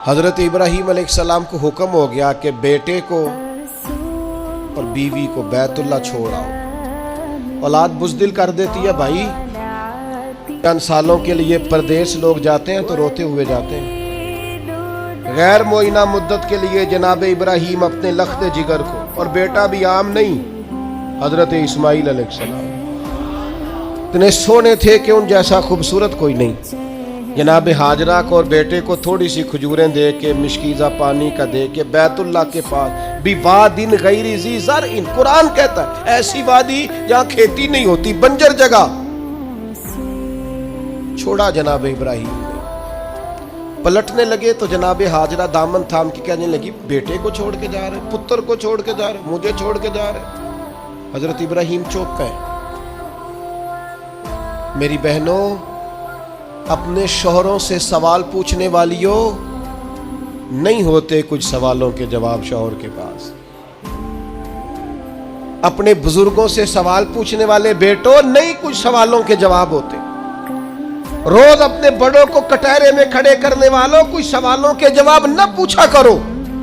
حضرت ابراہیم علیہ السلام کو حکم ہو گیا کہ بیٹے کو اور بیوی کو بیت اللہ چھوڑ آؤ۔ اولاد بزدل کر دیتی ہے بھائی، چند سالوں کے لیے پردیس لوگ جاتے ہیں تو روتے ہوئے جاتے ہیں۔ غیر معینہ مدت کے لیے جناب ابراہیم اپنے لخت جگر کو، اور بیٹا بھی عام نہیں، حضرت اسماعیل علیہ السلام اتنے سونے تھے کہ ان جیسا خوبصورت کوئی نہیں۔ جناب حاجرہ کو اور بیٹے کو تھوڑی سی کھجوریں دے کے، مشکیزہ پانی کا دے کے، بیت اللہ کے پاس بھی وادٍ غیر ذی زرع، قرآن کہتا ہے ایسی وادی جہاں کھیتی نہیں ہوتی، بنجر جگہ، چھوڑا جناب ابراہیم نے۔ پلٹنے لگے تو جناب حاجرہ دامن تھام کے کہنے لگی بیٹے کو چھوڑ کے جا رہے، پتر کو چھوڑ کے جا رہے، مجھے چھوڑ کے جا رہے۔ حضرت ابراہیم چوپ گئے۔ میری بہنوں، اپنے شوہروں سے سوال پوچھنے والیوں، نہیں ہوتے کچھ سوالوں کے جواب شوہر کے پاس۔ اپنے بزرگوں سے سوال پوچھنے والے بیٹوں، نہیں کچھ سوالوں کے جواب ہوتے۔ روز اپنے بڑوں کو کٹہرے میں کھڑے کرنے والوں، کچھ سوالوں کے جواب نہ پوچھا کرو۔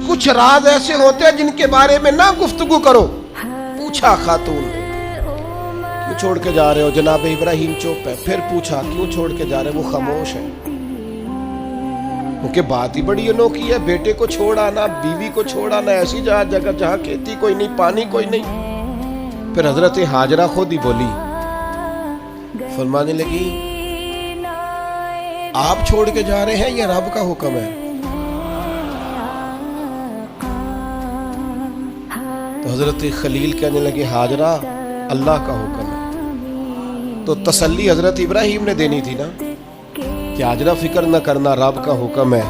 کچھ راز ایسے ہوتے ہیں جن کے بارے میں نہ گفتگو کرو۔ پوچھا خاتون نے کیوں چھوڑ کے جا رہے ہو؟ جناب ابراہیم چوپ ہے۔ پھر پوچھا کیوں چھوڑ کے جا رہے ہو؟ وہ خاموش ہے، کیونکہ بات ہی بڑی انوکھی ہے۔ بیٹے کو چھوڑ آنا، بیوی کو چھوڑ آنا ایسی جگہ جہاں کھیتی کوئی نہیں، پانی کوئی نہیں۔ پھر حضرت حاجرہ خود ہی بولی، فرمانے لگی آپ چھوڑ کے جا رہے ہیں یا رب کا حکم ہے؟ تو حضرت خلیل کہنے لگے حاجرہ اللہ کا حکم ہے۔ تو تسلی حضرت ابراہیم نے دینی تھی نا کہ حاجرہ فکر نہ کرنا، رب کا حکم ہے،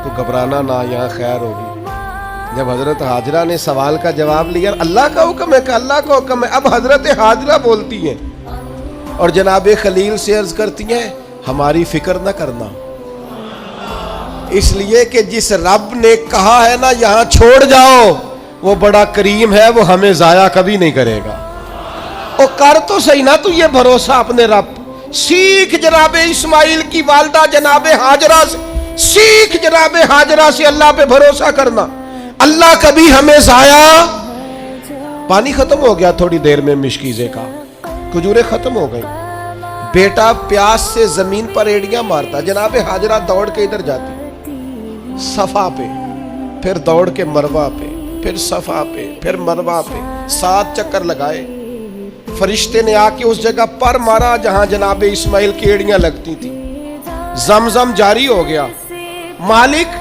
تو گھبرانا نہ، یہاں خیر ہوگی۔ جب حضرت حاجرہ نے سوال کا جواب لیا، اللہ کا حکم ہے کہ اللہ کا حکم ہے، اب حضرت حاجرہ بولتی ہیں اور جناب خلیل سے عرض کرتی ہیں ہماری فکر نہ کرنا، اس لیے کہ جس رب نے کہا ہے نا یہاں چھوڑ جاؤ، وہ بڑا کریم ہے، وہ ہمیں ضائع کبھی نہیں کرے گا۔ اور کر تو صحیح نا تو یہ بھروسہ اپنے رب۔ سیکھ جناب اسماعیل کی والدہ جناب حاجرہ سے، سیکھ جناب حاجرہ سے اللہ پہ بھروسہ کرنا۔ اللہ کبھی ہمیں ضائع۔ پانی ختم ہو گیا تھوڑی دیر میں مشکیزے کا، کھجوریں ختم ہو گئی۔ بیٹا پیاس سے زمین پر ایڑیاں مارتا، جناب حاجرہ دوڑ کے ادھر جاتی صفا پہ، پھر دوڑ کے مروہ پہ، پھر صفا پہ، پھر مروہ پہ، 7 چکر لگائے۔ فرشتے نے آ کے اس جگہ پر مارا جہاں جناب اسماعیل کی ایڑیاں لگتی تھی۔ زمزم جاری ہو گیا، مالک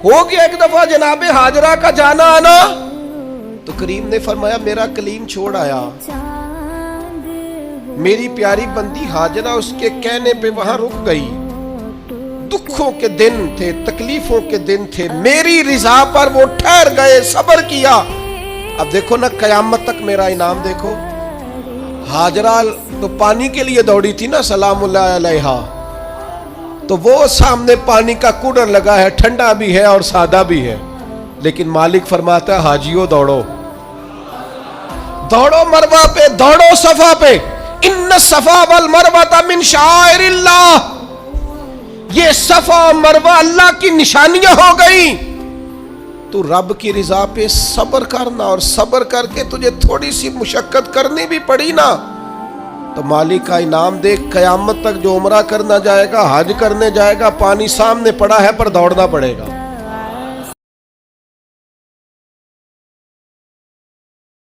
ہو گیا ایک دفعہ جناب حاجرہ کا جانا آنا۔ تو کریم نے فرمایا میرا کلیم چھوڑ آیا، میری پیاری بندی حاجرہ اس کے کہنے پہ وہاں رک گئی۔ دکھوں کے دن تھے، تکلیفوں کے دن تھے، میری رضا پر وہ ٹھہر گئے، صبر کیا۔ اب دیکھو نا قیامت تک میرا انعام دیکھو۔ حاجرہ تو پانی کے لیے دوڑی تھی نا، سلام اللہ علیہا، تو وہ سامنے پانی کا کوڈر لگا ہے، ٹھنڈا بھی ہے اور سادہ بھی ہے، لیکن مالک فرماتا ہے حاجیو دوڑو، دوڑو مروہ پہ، دوڑو صفا پہ۔ ان الصفا والمروہ من شعائر اللہ، یہ صفا اور مروہ اللہ کی نشانیاں ہو گئی۔ تو رب کی رضا پہ صبر کرنا، اور صبر کر کے تجھے تھوڑی سی مشقت کرنی بھی پڑی نا تو مالک کا انعام دیکھ۔ قیامت تک جو عمرہ کرنا جائے گا، حج کرنے جائے گا، پانی سامنے پڑا ہے پر دوڑنا پڑے گا۔